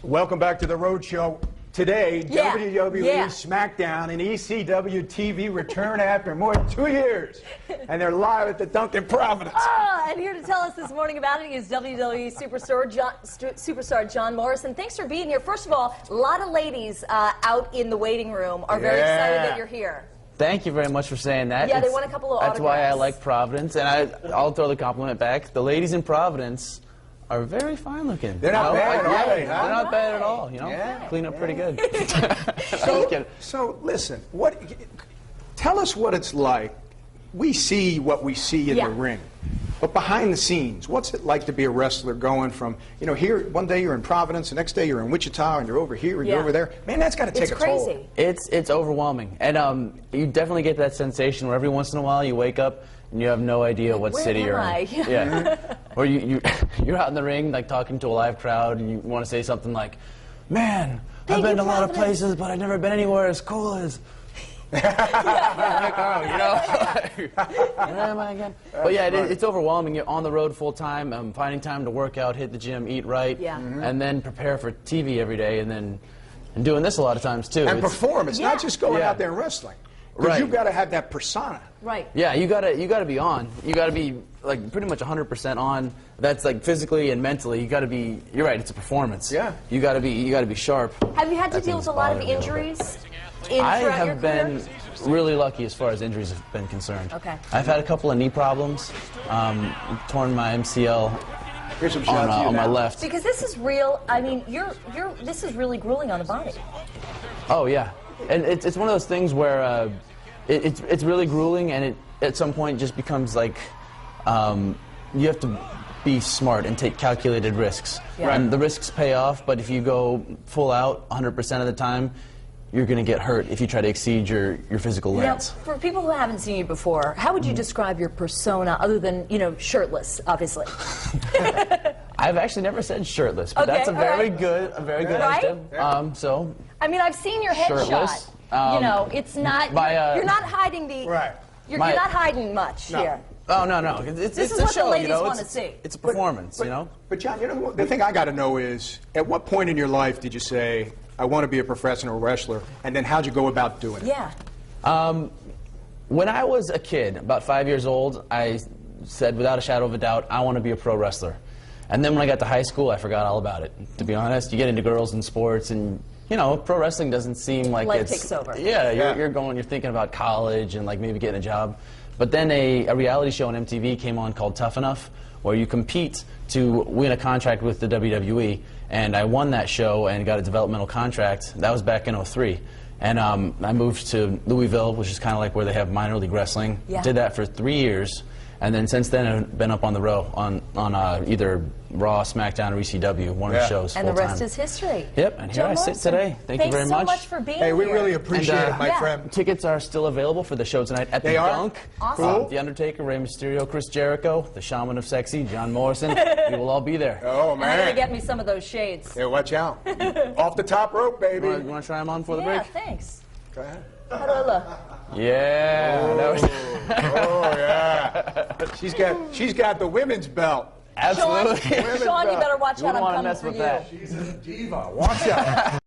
Welcome back to the Road Show. Today, WWE SmackDown and ECW TV return after more than 2 years. And they're live at the Duncan Providence. And here to tell us this morning about it is WWE superstar John Morrison. Thanks for being here. First of all, a lot of ladies out in the waiting room are very excited that you're here. Thank you very much for saying that. Yeah, they want a couple of autographs. That's why I like Providence, and I'll throw the compliment back. The ladies in Providence are very fine looking. They're not bad, are they? Huh? They're not bad at all, you know? Yeah. Clean up pretty good. So listen, tell us what it's like. We see what we see in the ring. But behind the scenes, what's it like to be a wrestler going from, you know, here, one day you're in Providence, the next day you're in Wichita, and you're over here, and you're over there. Man, that's got to take a toll. It's overwhelming. And you definitely get that sensation where every once in a while you wake up and you have no idea what city you're in. Yeah. Or you're out in the ring, like, talking to a live crowd, and you want to say something like, man, I've been to a lot of places, but I've never been anywhere as cool as... Where am I again? But yeah, it's overwhelming. You're on the road full time, finding time to work out, hit the gym, eat right, and then prepare for TV every day, and doing this a lot of times too. And perform. It's not just going out there and wrestling. Because you've got to have that persona. Right. Yeah, you gotta be on. You gotta be like pretty much 100% on. That's like physically and mentally. You gotta be. You're right. It's a performance. Yeah. You gotta be sharp. Have you had to deal with a lot of injuries? I have been really lucky as far as injuries have been concerned. Okay. I've had a couple of knee problems. Torn my MCL on my left. Because this is real. I mean, this is really grueling on the body. Oh yeah, and it's one of those things where it's really grueling, and it at some point just becomes like you have to be smart and take calculated risks. Yeah. And the risks pay off, but if you go full out 100% of the time, you're going to get hurt if you try to exceed your physical limits. Now, for people who haven't seen you before, how would you describe your persona other than, you know, shirtless, obviously? I've actually never said shirtless, but that's a very good adjective. So I mean, I've seen your headshot. You know, it's not you're not hiding the you're not hiding much here. Oh no, it's this is a what show, the ladies you know? want to see. It's a performance, you know. But John, you know, the thing I got to know is, at what point in your life did you say, I want to be a professional wrestler, and then how'd you go about doing it? Yeah. When I was a kid, about 5 years old, I said without a shadow of a doubt, I want to be a pro wrestler. And then when I got to high school, I forgot all about it. To be honest, you get into girls and sports, and you know, pro wrestling doesn't seem like life takes over. Yeah, you're thinking about college and like maybe getting a job. But then a reality show on MTV came on called Tough Enough, where you compete to win a contract with the WWE. And I won that show and got a developmental contract. That was back in '03. And I moved to Louisville, which is kind of like where they have minor league wrestling. Yeah. Did that for 3 years. And then since then, I've been up on the row on either Raw, SmackDown, or ECW, one of the shows. And the rest is history. Yep, and here I sit today. Thank you very much. Thanks so much for being here. Hey, we really appreciate it, my friend. Tickets are still available for the show tonight at the Dunk. Awesome. Cool. The Undertaker, Rey Mysterio, Chris Jericho, the Shaman of Sexy, John Morrison. We will all be there. Oh, man. I'm going to get me some of those shades. Yeah, watch out. Off the top rope, baby. You want to try them on for the break? Yeah, thanks. Go ahead. How do I look? Yeah. Oh, yeah. She's got the women's belt. Absolutely. Sean, you better watch out. I'm coming for you. She's a diva. Watch out.